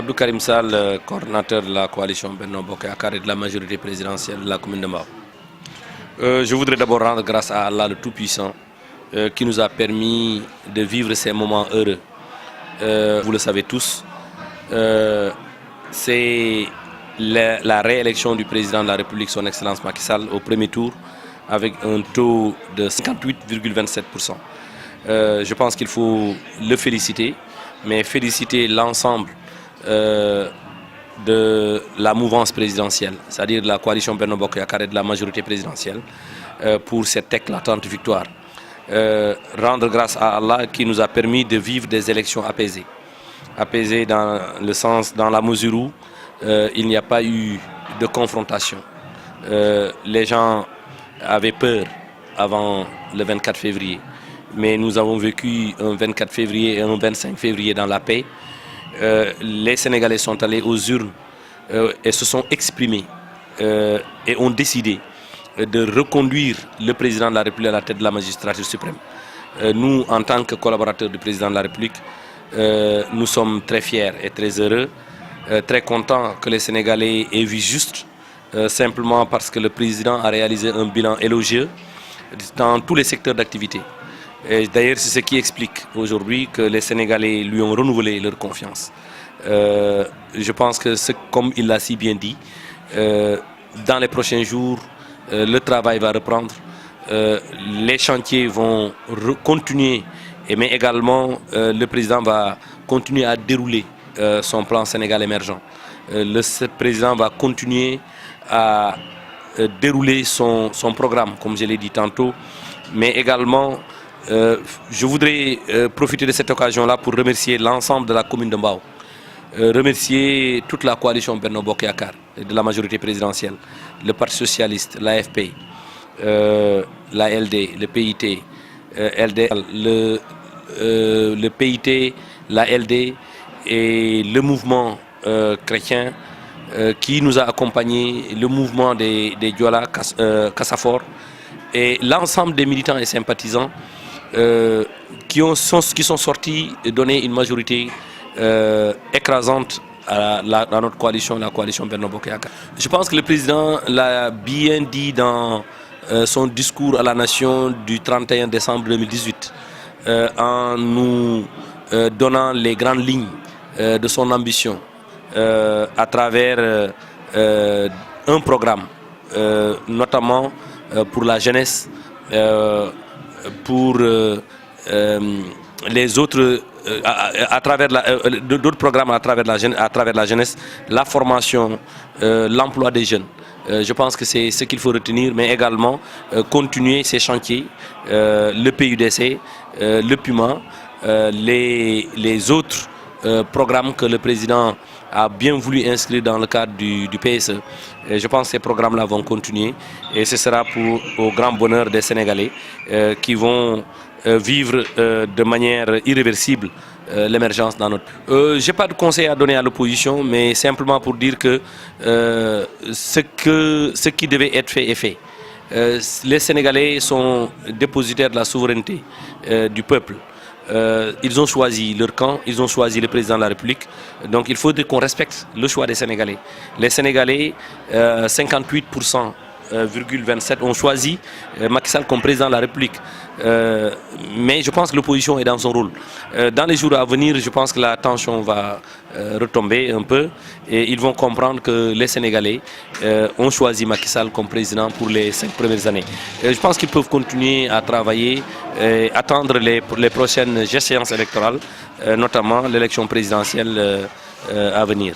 Abdou Karim Sall, coordinateur de la coalition Benno Bokk Yakaar et de la majorité présidentielle de la commune de Mbao. Je voudrais d'abord rendre grâce à Allah le Tout-Puissant qui nous a permis de vivre ces moments heureux. Vous le savez tous, c'est la réélection du président de la République, son Excellence Macky Sall, au premier tour avec un taux de 58,27%. Je pense qu'il faut le féliciter, mais féliciter l'ensemble de la mouvance présidentielle, c'est-à-dire de la coalition Benno Bokk Yakaar et de la majorité présidentielle, pour cette éclatante victoire. Rendre grâce à Allah qui nous a permis de vivre des élections apaisées. Apaisées dans le sens, dans la mesure où il n'y a pas eu de confrontation. Les gens avaient peur avant le 24 février, mais nous avons vécu un 24 février et un 25 février dans la paix. Les Sénégalais sont allés aux urnes et se sont exprimés et ont décidé de reconduire le président de la République à la tête de la magistrature suprême. Nous, en tant que collaborateurs du président de la République, nous sommes très fiers et très heureux, très contents que les Sénégalais aient vu juste, simplement parce que le président a réalisé un bilan élogieux dans tous les secteurs d'activité. D'ailleurs, c'est ce qui explique aujourd'hui que les Sénégalais lui ont renouvelé leur confiance. Je pense que, comme il l'a si bien dit, dans les prochains jours, le travail va reprendre, les chantiers vont continuer, mais également le président va continuer à dérouler son plan Sénégal émergent. Le président va continuer à dérouler son programme, comme je l'ai dit tantôt, mais également je voudrais profiter de cette occasion-là pour remercier l'ensemble de la commune de Mbao, remercier toute la coalition Benno Bokk Yakaar de la majorité présidentielle, le Parti socialiste, l'AFP, la LD, le PIT, le PIT, la LD et le mouvement chrétien qui nous a accompagnés, le mouvement des Diola, Kassafor, et l'ensemble des militants et sympathisants qui sont sortis et donner une majorité écrasante à notre coalition, la coalition Benno Bokk Yakaar. Je pense que le président l'a bien dit dans son discours à la nation du 31 décembre 2018, en nous donnant les grandes lignes de son ambition à travers un programme, notamment pour la jeunesse, pour les autres, à travers d'autres programmes à travers la jeunesse, la formation, l'emploi des jeunes. Je pense que c'est ce qu'il faut retenir, mais également continuer ces chantiers, le PUDC, le PUMA, les autres programmes que le président a bien voulu inscrire dans le cadre du PSE. Et je pense que ces programmes-là vont continuer et ce sera au grand bonheur des Sénégalais qui vont vivre de manière irréversible l'émergence dans notre pays. Je n'ai pas de conseil à donner à l'opposition, mais simplement pour dire que ce qui devait être fait est fait. Les Sénégalais sont dépositaires de la souveraineté du peuple. Ils ont choisi leur camp, ils ont choisi le président de la République. Donc il faut qu'on respecte le choix des Sénégalais. Les Sénégalais, 58,27% ont choisi Macky Sall comme président de la République. Mais je pense que l'opposition est dans son rôle. Dans les jours à venir, je pense que la tension va retomber un peu et ils vont comprendre que les Sénégalais ont choisi Macky Sall comme président pour les 5 premières années. Je pense qu'ils peuvent continuer à travailler et attendre les prochaines échéances électorales, notamment l'élection présidentielle à venir.